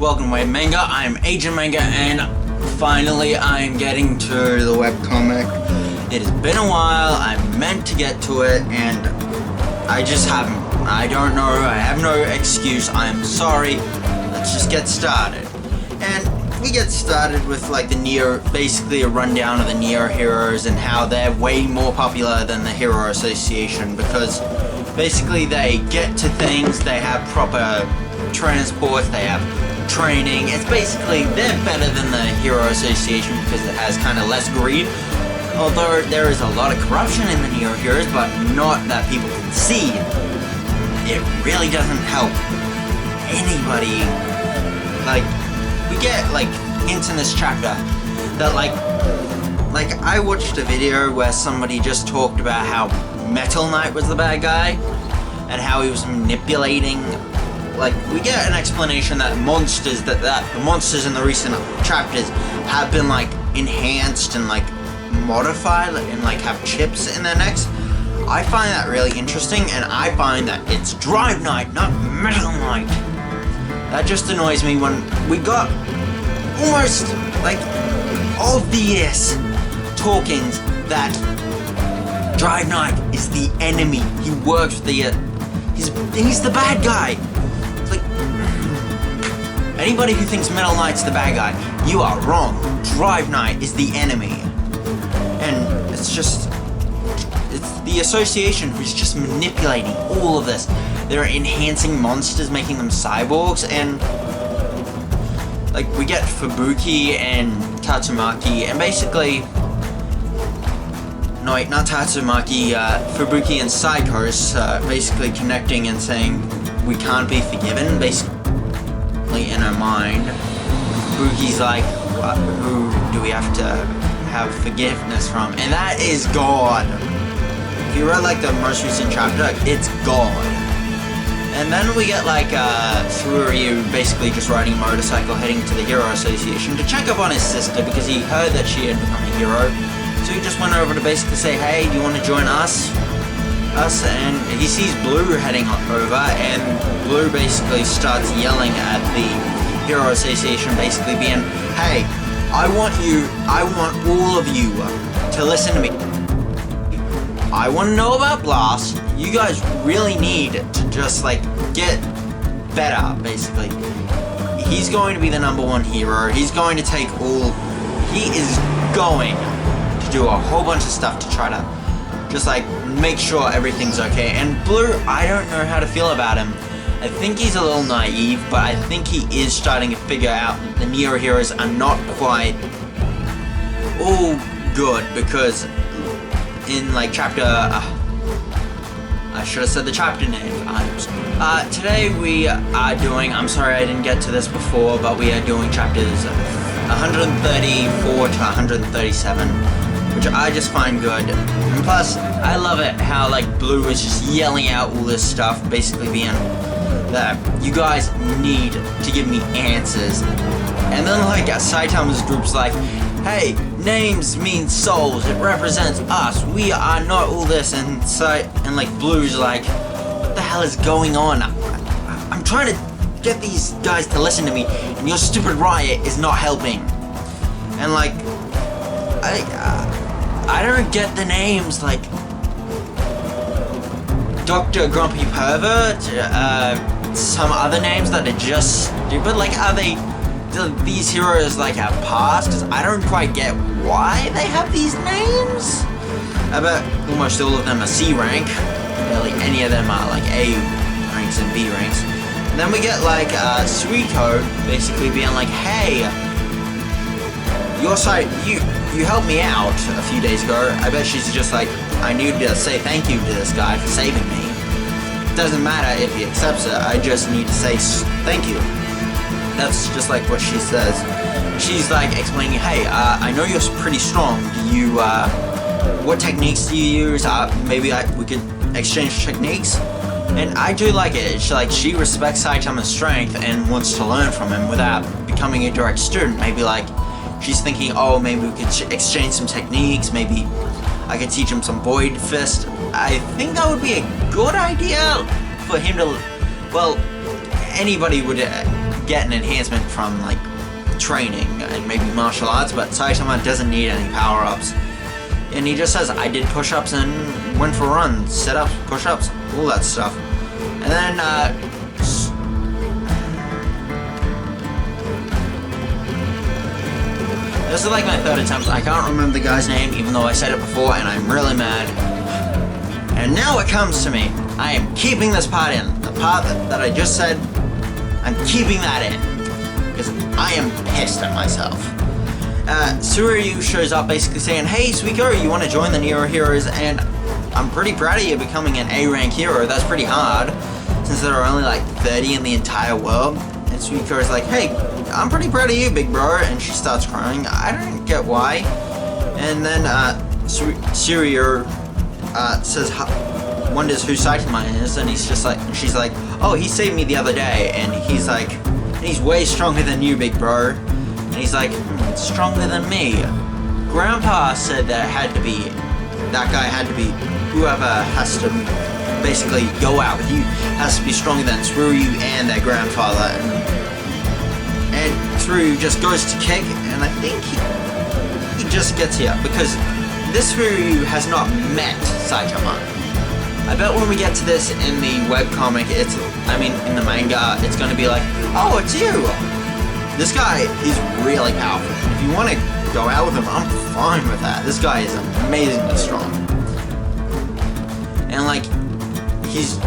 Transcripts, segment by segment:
Welcome to Wave Manga. I'm Agent Manga, and finally I'm getting to the webcomic. It has been a while. I meant to get to it, and I just haven't. I don't know. I have no excuse. I'm sorry. Let's just get started. And we get started with like basically a rundown of the Neo heroes and how they're way more popular than the Hero Association because basically they get to things, they have proper transport, they have training. It's basically, they're better than the Hero Association because it has kind of less greed. Although there is a lot of corruption in the Neo Heroes, but not that people can see. It really doesn't help anybody. Like, we get like hints in this chapter that like I watched a video where somebody just talked about how Metal Knight was the bad guy and how he was manipulating. Like, we get an explanation that the monsters in the recent chapters have been like enhanced and like modified and like have chips in their necks. I find that really interesting, and I find that it's Drive Knight, not Metal Knight. That just annoys me when we got almost like obvious talkings that Drive Knight is the enemy. He works with the he's the bad guy. It's like, anybody who thinks Metal Knight's the bad guy, you are wrong. Drive Knight is the enemy. And it's the association who's just manipulating all of this. They're enhancing monsters, making them cyborgs, and like we get Fubuki and Tatsumaki, and basically, no wait, not Tatsumaki, Fubuki and Psychos basically connecting and saying we can't be forgiven, basically in her mind. Fubuki's like, who do we have to have forgiveness from? And that is God. If you read like the most recent chapter, it's God. And then we get like Tsuryu basically just riding a motorcycle heading to the Hero Association to check up on his sister because he heard that she had become a hero. So he just went over to basically say, hey, do you want to join us? And he sees Blue heading over, and Blue basically starts yelling at the Hero Association, basically being, hey, I want all of you to listen to me. I want to know about Blast. You guys really need to just like get better, basically. He's going to be the #1 hero. He's going to take he is going to do a whole bunch of stuff to try to just like make sure everything's okay. And Blue, I don't know how to feel about him. I think he's a little naive, but I think he is starting to figure out that the Neo heroes are not quite all good, because in like chapter, I should have said the chapter name. Today we are doing, I'm sorry I didn't get to this before, but we are doing chapters 134 to 137, which I just find good. And plus, I love it how like Blue is just yelling out all this stuff, basically being that you guys need to give me answers. And then like Saitama's group's like, hey, names mean souls, it represents us, we are not all this, and like Blue's like, what the hell is going on? I'm trying to get these guys to listen to me, and your stupid riot is not helping. And like, I don't get the names, like Dr. Grumpy Pervert, some other names that are just stupid. Like, do these heroes like have past? Because I don't quite get why they have these names. I bet almost all of them are C rank. Barely any of them are like A ranks and B ranks. And then we get like Suiko basically being like, hey, your side, you helped me out a few days ago. I bet she's just like, I need to say thank you to this guy for saving me. Doesn't matter if he accepts it, I just need to say thank you. That's just like what she says. She's like explaining, hey, I know you're pretty strong. Do you, what techniques do you use? Maybe we could exchange techniques? And I do like it. She respects Saitama's strength and wants to learn from him without becoming a direct student. Maybe like, she's thinking, oh, maybe we could exchange some techniques, maybe I could teach him some Void Fist. I think that would be a good idea for him to, well, anybody would get an enhancement from like training and maybe martial arts, but Saitama doesn't need any power-ups. And he just says, I did push-ups and went for runs, sit-ups, push-ups, all that stuff. And then, this is like my third attempt. I can't remember the guy's name, even though I said it before, and I'm really mad. And now it comes to me. I am keeping this part in. The part that I just said, I'm keeping that in. Because I am pissed at myself. Tsuruyu shows up basically saying, hey Suiko, you want to join the Neo Heroes? And I'm pretty proud of you becoming an A-rank hero. That's pretty hard, since there are only like 30 in the entire world. And Suiko is like, hey, I'm pretty proud of you, big bro. And she starts crying. I don't get why. And then Tsuruyu says, wonders who Saitama is, and he's just like, she's like, oh, he saved me the other day, and he's like, he's way stronger than you, big bro. And he's like, stronger than me. Grandpa said that guy had to be whoever has to basically go out with you has to be stronger than Tsuruyu and their grandfather. And Tsuruyu just goes to kick, and I think he just gets here because this Tsuruyu has not met Saitama. I bet when we get to this in the webcomic, in the manga, it's gonna be like, oh, it's you! This guy is really powerful. If you want to go out with him, I'm fine with that. This guy is amazingly strong. And like, he's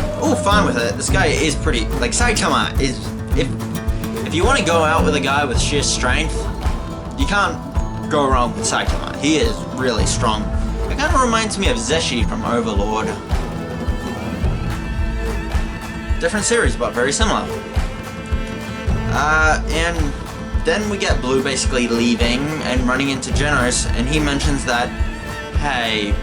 fine with it. This guy is pretty, like, Saitama is, if you want to go out with a guy with sheer strength, you can't go wrong with Saitama. He is really strong. It kind of reminds me of Zeshi from Overlord. Different series, but very similar. And then we get Blue basically leaving and running into Genos, and he mentions that, hey,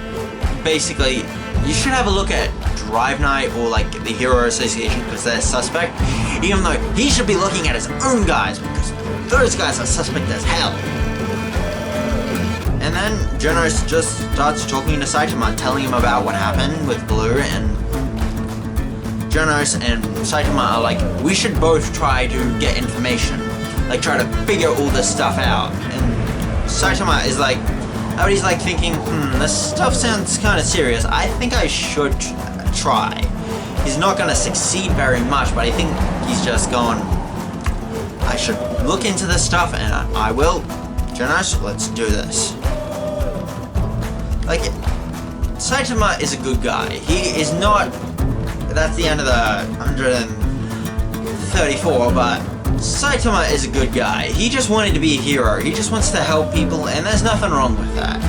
basically, you should have a look at Drive Night or like the Hero Association because they're suspect, even though he should be looking at his own guys because those guys are suspect as hell. And then Genos just starts talking to Saitama, telling him about what happened with Blue, and Genos and Saitama are like, we should both try to get information, like try to figure all this stuff out. And Saitama is like, he's like thinking, this stuff sounds kind of serious. I think I should try. He's not going to succeed very much, but I think he's just going, I should look into this stuff, and I will. Genos, let's do this. Like, Saitama is a good guy. He is not. That's the end of the 134, but Saitama is a good guy. He just wanted to be a hero. He just wants to help people, and there's nothing wrong with that.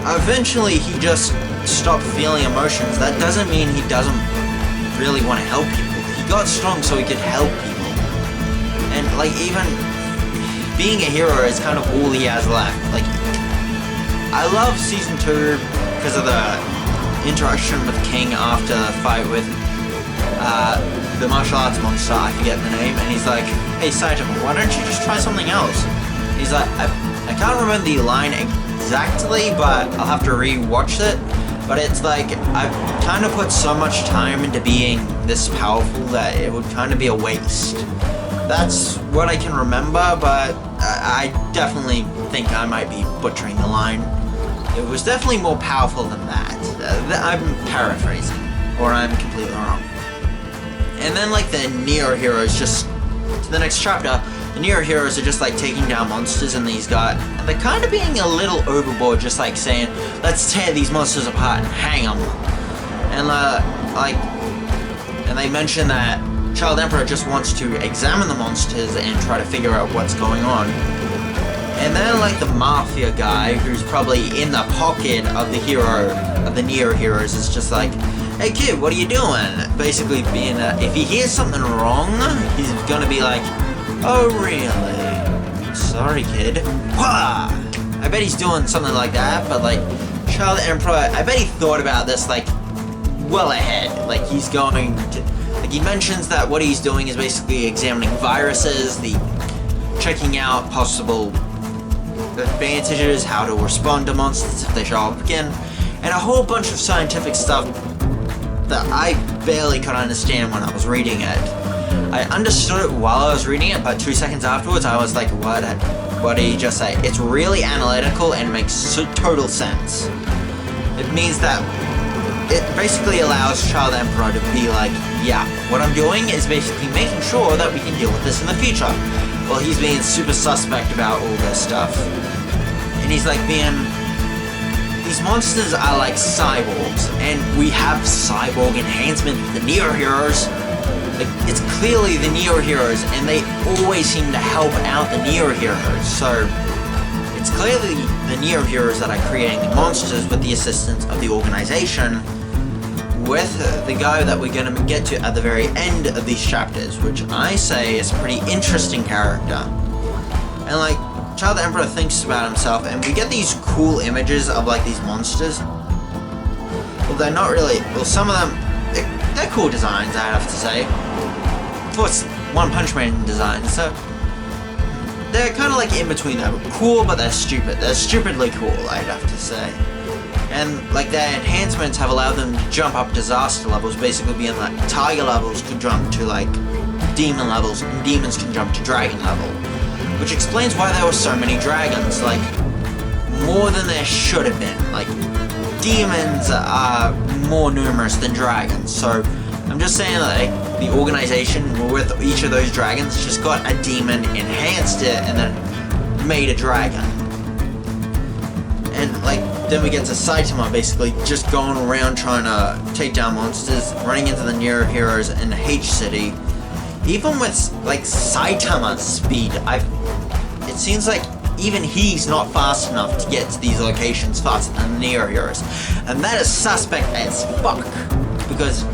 Eventually, he just stopped feeling emotions. That doesn't mean he doesn't really want to help people. He got strong so he could help people. And, like, even being a hero is kind of all he has left. Like, I love Season 2 because of the interaction with King after the fight with the martial arts monster, I forget the name, and he's like, hey Saitama, why don't you just try something else? He's like, I can't remember the line exactly, but I'll have to re-watch it, but it's like, I've kind of put so much time into being this powerful that it would kind of be a waste. That's what I can remember, but I definitely think I might be butchering the line. It was definitely more powerful than that. I'm paraphrasing, or I'm completely wrong. And then, like, the Neo Heroes just, to the next chapter, the Neo Heroes are just, like, taking down monsters, and they're kind of being a little overboard, just, like, saying, let's tear these monsters apart and hang them. And, and they mention that Child Emperor just wants to examine the monsters and try to figure out what's going on. And then, like, the Mafia guy, who's probably in the pocket of the Neo Heroes, is just like, hey kid, what are you doing? Basically being if he hears something wrong, he's gonna be like, oh really? Sorry kid. Wah! I bet he's doing something like that, but like, Child Emperor, I bet he thought about this, like, well ahead. Like, he's going to, like, he mentions that what he's doing is basically examining viruses, checking out possible advantages, how to respond to monsters if they show up again, and a whole bunch of scientific stuff that I barely could understand when I was reading it. I understood it while I was reading it, but 2 seconds afterwards I was like, what did he just say? It's really analytical and makes total sense. It means that it basically allows Child Emperor to be like, yeah, what I'm doing is basically making sure that we can deal with this in the future. Well, he's being super suspect about all this stuff. And he's like these monsters are like cyborgs, and we have cyborg enhancement with the Neo Heroes. Like, it's clearly the Neo Heroes, and they always seem to help out the Neo Heroes. So it's clearly the Neo Heroes that are creating the monsters with the assistance of the organization, with the guy that we're going to get to at the very end of these chapters, which I say is a pretty interesting character. And like, Child Emperor thinks about himself, and we get these cool images of like these monsters. Well, they're not really, well, some of them, they're cool designs, I have to say. Of course, One Punch Man designs, so they're kind of like in between. They're cool, but they're stupid. They're stupidly cool, I'd have to say. And like, their enhancements have allowed them to jump up disaster levels, basically being like tiger levels can jump to like demon levels, and demons can jump to dragon level. Which explains why there were so many dragons, like, more than there should have been. Like, demons are more numerous than dragons, so I'm just saying that like, the organization with each of those dragons just got a demon, enhanced it, and then made a dragon. And like, then we get to Saitama basically just going around trying to take down monsters, running into the Neo Heroes in H City. Even with like Saitama's speed, it seems like even he's not fast enough to get to these locations faster than the Neo Heroes. And that is suspect as fuck, because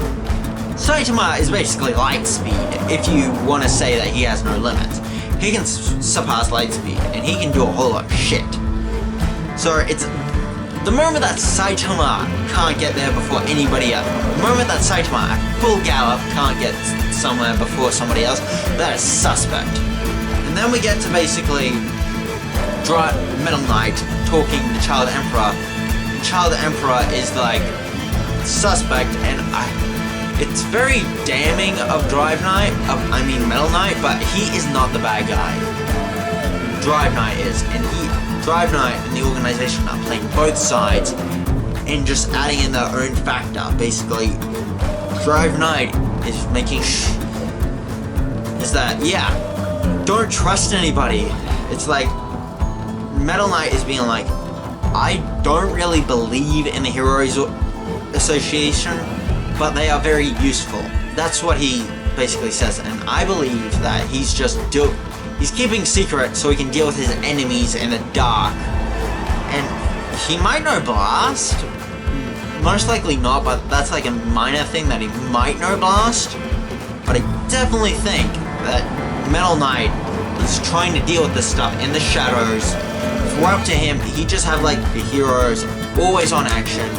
Saitama is basically light speed, if you want to say that he has no limits. He can surpass light speed, and he can do a whole lot of shit. So it's the moment that Saitama can't get there before anybody else, the moment that Saitama at full gallop can't get somewhere before somebody else, that is suspect. And then we get to basically Metal Knight talking to Child Emperor. Child Emperor is like suspect, and it's very damning of Metal Knight, but he is not the bad guy. Drive Knight is, and Drive Knight and the organization are playing both sides and just adding in their own factor. Basically, Drive Knight is making is that, yeah, don't trust anybody. It's like Metal Knight is being like, I don't really believe in the Heroes Association, but they are very useful. That's what he basically says, and I believe that he's just he's keeping secret so he can deal with his enemies in the dark. And he might know Blast. Most likely not, but that's like a minor thing that he might know Blast. But I definitely think that Metal Knight is trying to deal with this stuff in the shadows. If we're up to him, he just have like the heroes always on action,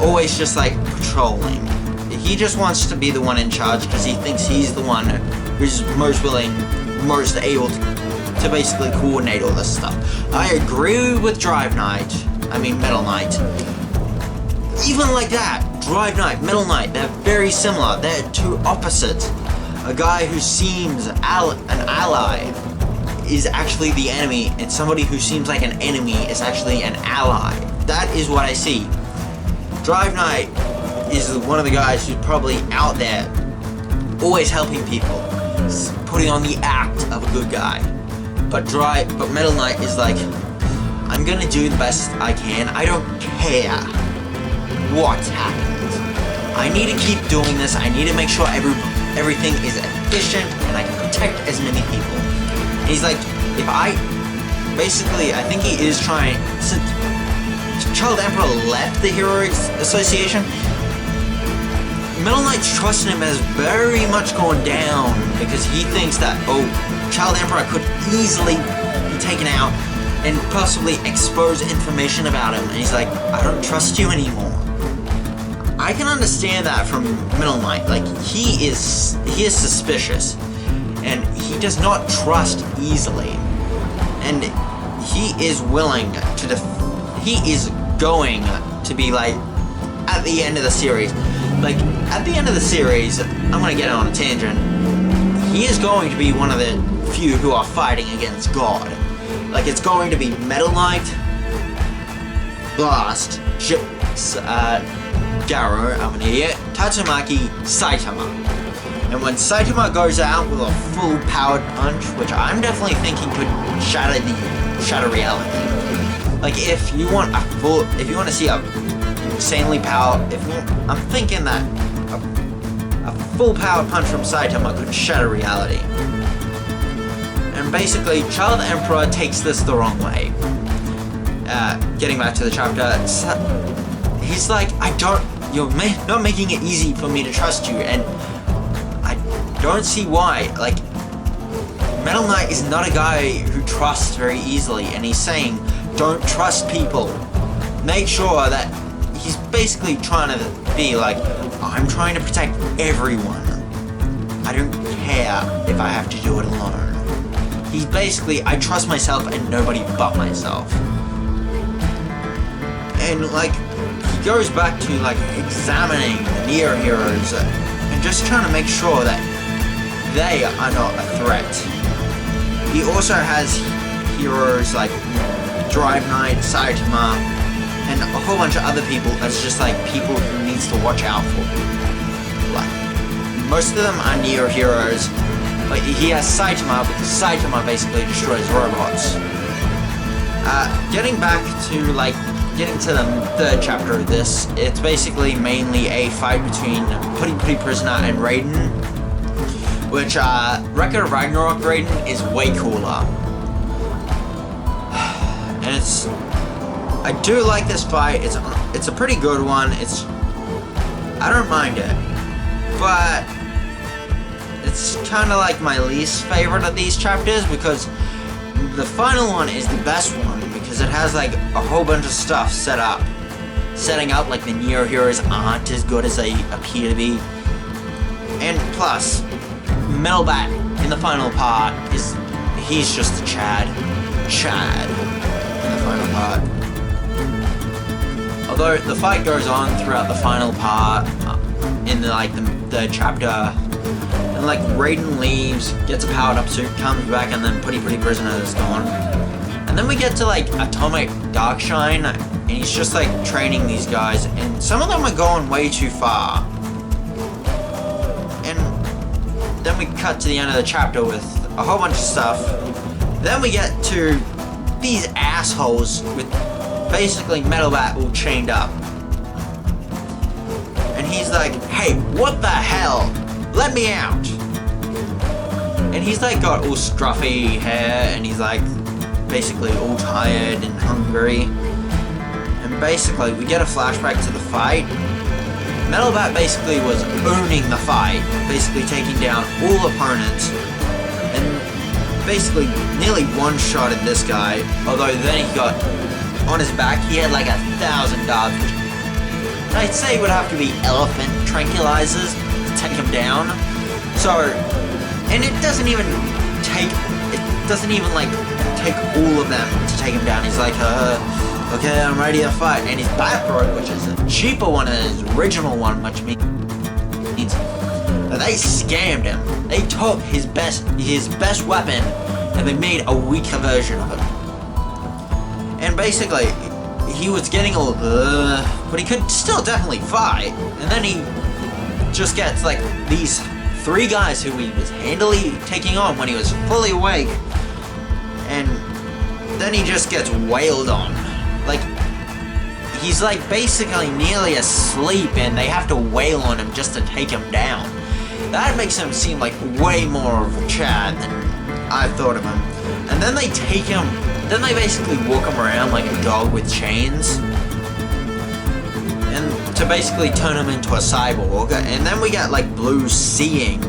always just like patrolling. He just wants to be the one in charge because he thinks he's the one who's most willing, most able to basically coordinate all this stuff. I agree with Metal Knight. Even like that, Drive Knight, Metal Knight, they're very similar. They're two opposites. A guy who seems an ally is actually the enemy, and somebody who seems like an enemy is actually an ally. That is what I see. Drive Knight is one of the guys who's probably out there, always helping people, putting on the act of a good guy. But Metal Knight is like, I'm gonna do the best I can. I don't care what happens. I need to keep doing this. I need to make sure everything is efficient and I can protect as many people. And he's like, I think he is trying, since Child Emperor left the Heroes Association, Metal Knight's trust in him has very much gone down because he thinks that, Child Emperor could easily be taken out and possibly expose information about him. And he's like, I don't trust you anymore. I can understand that from Metal Knight. Like, he is suspicious, and he does not trust easily, and he is willing to he is going to be like, at the end of the series, I'm gonna get on a tangent, he is going to be one of the few who are fighting against God. Like, it's going to be Metal Knight, Blast, Garo, I'm an idiot, Tatsumaki, Saitama. And when Saitama goes out with a full powered punch, which I'm definitely thinking could shatter reality. Like, if you want to see a insanely powered, I'm thinking that a full powered punch from Saitama could shatter reality. And basically, Child Emperor takes this the wrong way. Getting back to the chapter, he's like, you're not making it easy for me to trust you, and I don't see why. Like, Metal Knight is not a guy who trusts very easily, and he's saying, don't trust people. Make sure that he's basically trying to be like, I'm trying to protect everyone. I don't care if I have to do it alone. He's basically, I trust myself and nobody but myself. And like, he goes back to like examining the Neo heroes and just trying to make sure that they are not a threat. He also has heroes like Drive Knight, Saitama, and a whole bunch of other people as just like people who needs to watch out for. Like, most of them are Neo heroes, but he has Saitama because Saitama basically destroys robots. Getting to the third chapter of this, it's basically mainly a fight between Putty Prisoner and Raiden, which, Record of Ragnarok Raiden is way cooler. And I do like this fight, it's a pretty good one, I don't mind it, but it's kind of like my least favorite of these chapters, because the final one is the best one, because it has like a whole bunch of stuff setting up like the Neo heroes aren't as good as they appear to be. And plus, Metal Bat in the final part he's just a Chad in the final part. Although the fight goes on throughout the final part in the chapter, and like Raiden leaves, gets a powered up suit, comes back, and then Putty Prisoner is gone. And then we get to like Atomic Darkshine, and he's just like training these guys, and some of them are going way too far. And then we cut to the end of the chapter with a whole bunch of stuff. Then we get to these assholes with basically Metal Bat all chained up. And he's like, hey, what the hell? Let me out! And he's like got all scruffy hair, and he's like basically all tired and hungry. And basically we get a flashback to the fight. Metal Bat basically was owning the fight, basically taking down all opponents, and basically nearly one-shotted this guy, although then he got on his back, he had like 1,000 dodge, which I'd say would have to be elephant tranquilizers to take him down. So, and it doesn't even like take all of them to take him down. He's like, okay, I'm ready to fight. And his Batroid, which is a cheaper one than his original one, which means they scammed him. They took his best weapon and they made a weaker version of him. And basically, he was getting all but he could still definitely fight. And then he just gets like these 3 guys who he was handily taking on when he was fully awake. And then he just gets wailed on. Like, he's like basically nearly asleep and they have to wail on him just to take him down. That makes him seem like way more of a Chad than I thought of him. And then they take him, then they basically walk him around like a dog with chains. And to basically turn him into a cyborg. And then we get like Blue seeing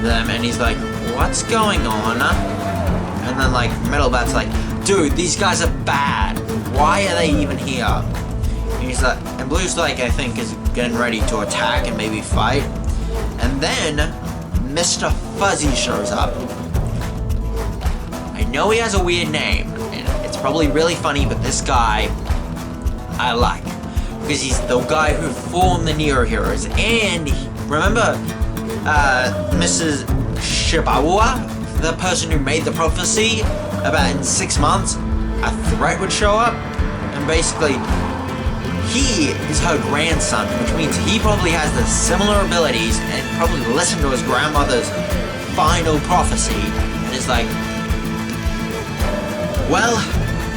them and he's like, what's going on? And then like Metal Bat's like, dude, these guys are bad. Why are they even here? And he's like, and Blue's like, I think is getting ready to attack and maybe fight. And then Mr. Fuzzy shows up. I know he has a weird name, and it's probably really funny, but this guy I like. Because he's the guy who formed the Neo Heroes. And remember, Mrs. Shibawa, the person who made the prophecy, about in 6 months, a threat would show up, and basically, he is her grandson, which means he probably has the similar abilities and probably listened to his grandmother's final prophecy, and is like, well,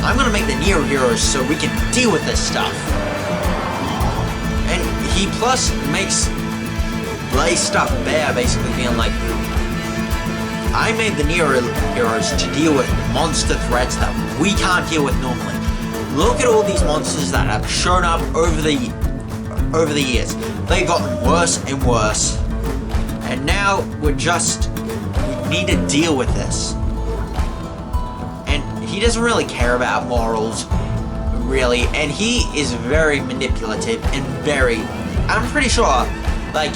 I'm gonna make the Neo Heroes so we can deal with this stuff. And he plus makes Blaze stuff bare, basically being like, I made the Neo Heroes to deal with monster threats that we can't deal with normally. Look at all these monsters that have shown up over the years. They've gotten worse and worse. And now we need to deal with this. And he doesn't really care about morals, really. And he is very manipulative and I'm pretty sure, like,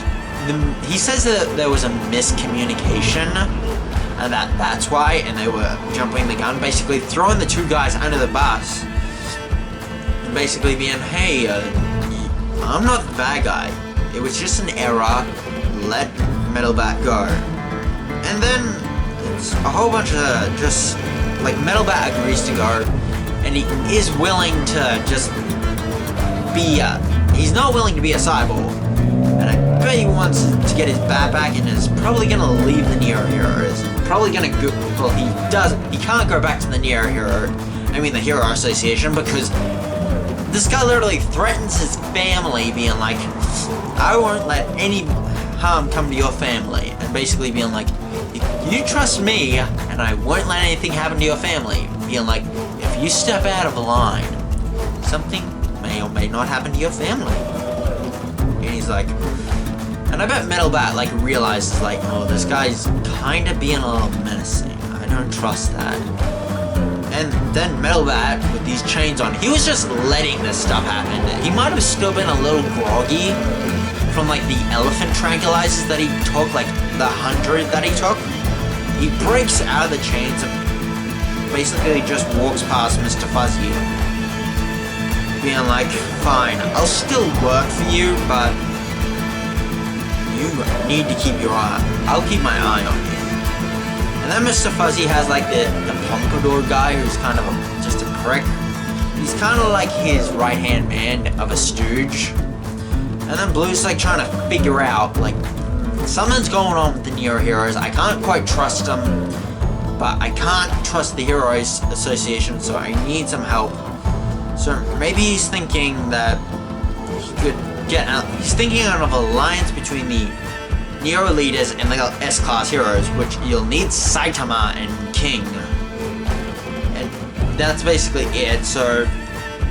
he says that there was a miscommunication. And that's why, and they were jumping the gun, basically throwing the two guys under the bus. And basically being, hey, I'm not the bad guy. It was just an error. Let Metalbat go. And then it's a whole bunch of just, like, Metalbat agrees to go. And he is willing to just be he's not willing to be a cyborg. And I bet he wants to get his bat back and is probably gonna leave the Neo Heroes. Probably gonna go, well, he can't go back to the Neo Hero, the Hero Association, because this guy literally threatens his family, being like, I won't let any harm come to your family, and basically being like, you trust me, and I won't let anything happen to your family, being like, if you step out of the line, something may or may not happen to your family. And he's like, and I bet Metalbat, like, realizes, like, oh, this guy's kind of being a little menacing. I don't trust that. And then Metalbat, with these chains on, he was just letting this stuff happen. He might have still been a little groggy from, like, the elephant tranquilizers that he took, like, the 100 that he took. He breaks out of the chains and basically just walks past Mr. Fuzzy, being like, fine, I'll still work for you, but you need to keep your eye. I'll keep my eye on you. And then Mr. Fuzzy has, like, the pompadour guy who's kind of just a prick. He's kind of like his right-hand man of a stooge. And then Blue's, like, trying to figure out, like, something's going on with the Neo Heroes. I can't quite trust them, but I can't trust the Heroes Association, so I need some help. So maybe he's thinking that he could get out. He's thinking of an alliance between the Neo leaders and the S-Class heroes, which you'll need Saitama and King. And that's basically it. So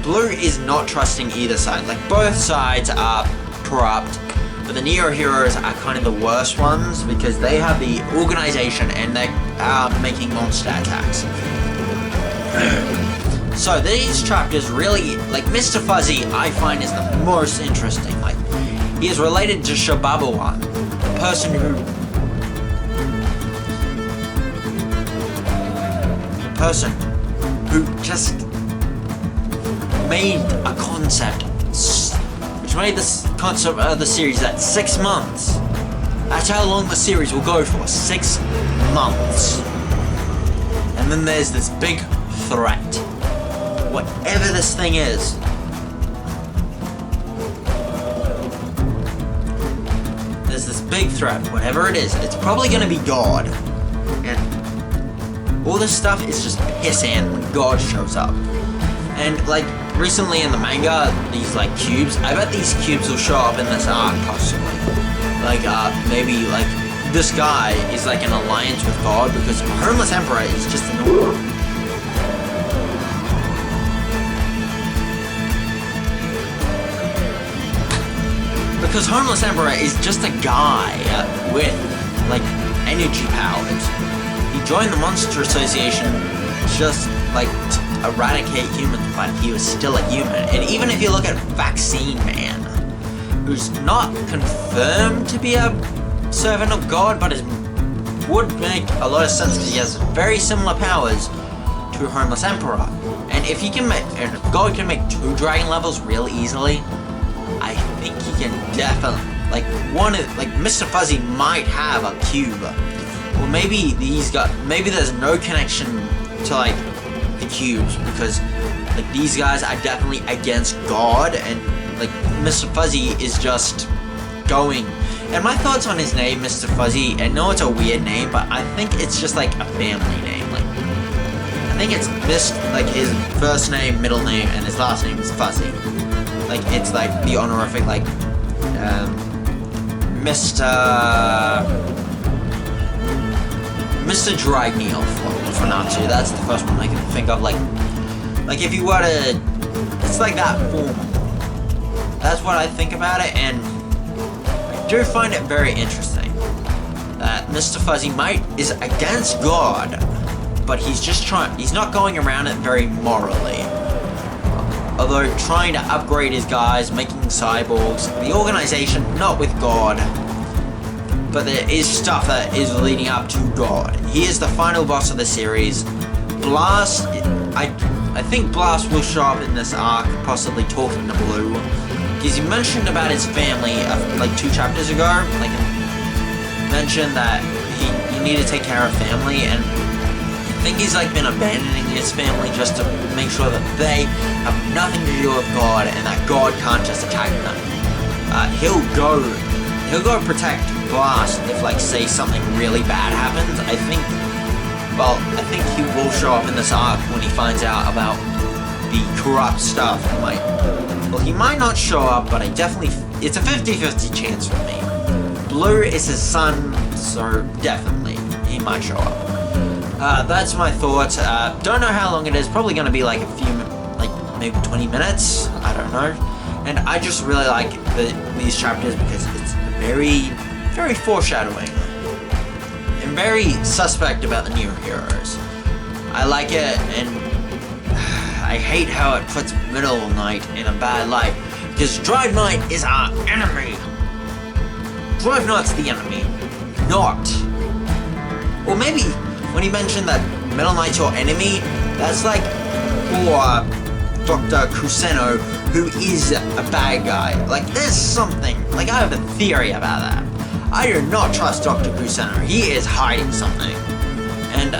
Blue is not trusting either side. Like, both sides are corrupt, but the Neo Heroes are kind of the worst ones because they have the organization and they are making monster attacks. So these chapters really, like, Mr. Fuzzy, I find is the most interesting. Like, he is related to Shibabawan, the person who just made a concept, which made this concept of the series at 6 months. That's how long the series will go for, 6 months. And then there's this big threat. Whatever this thing is. There's this big threat, whatever it is. It's probably gonna be God. And all this stuff is just pissant when God shows up. And, like, recently in the manga, these, like, cubes, I bet these cubes will show up in this arc, possibly. Like, maybe, like, this guy is, like, an alliance with God, because Homeless Emperor is just a normal. Because Homeless Emperor is just a guy with, like, energy powers. He joined the Monster Association just, like, to eradicate humans, but he was still a human. And even if you look at Vaccine Man, who's not confirmed to be a servant of God, but would make a lot of sense because he has very similar powers to Homeless Emperor. And if he can make, and if God can make 2 dragon levels real easily, I think he can like Mr. Fuzzy might have a cube, or maybe maybe there's no connection to like the cubes, because like these guys are definitely against God, and like Mr. Fuzzy is just going. And my thoughts on his name, Mr. Fuzzy, I know it's a weird name, but I think it's just like a family name. Like, I think it's like his first name, middle name, and his last name is Fuzzy. Like, it's like the honorific, like, Mr. Dragneel for Natsu. That's the first one I can think of. Like if you were to, it's like that form. That's what I think about it, and I do find it very interesting that Mr. Fuzzy is against God, but he's not going around it very morally. Although trying to upgrade his guys, making cyborgs, the organization, not with God. But there is stuff that is leading up to God. He is the final boss of the series. Blast, I think Blast will show up in this arc, possibly talking to Blue. Because he mentioned about his family, like 2 chapters ago. Like, mentioned that he needed to take care of family, and I think he's like been abandoning his family just to make sure that they have nothing to do with God, and that God can't just attack them. He'll go protect Blast if, like, say something really bad happens. I think he will show up in this arc when he finds out about the corrupt stuff. He might not show up, but it's a 50-50 chance for me. Blue is his son, so definitely he might show up. That's my thoughts. Don't know how long it is. Probably going to be like maybe 20 minutes. I don't know. And I just really like these chapters because it's very, very foreshadowing and very suspect about the new heroes. I like it, and I hate how it puts Middle Knight in a bad light, because Drive Knight is our enemy. Drive Knight's the enemy, not. Or maybe when he mentioned that Middle Knight's your enemy, that's like for Dr. Kuseno, who is a bad guy. Like, there's something, like, I have a theory about that. I do not trust Dr. Kuseno. He is hiding something. And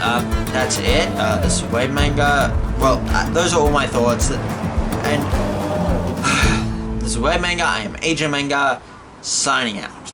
that's it. This web manga. Well, those are all my thoughts. And this is web manga. I am AJ Manga, signing out.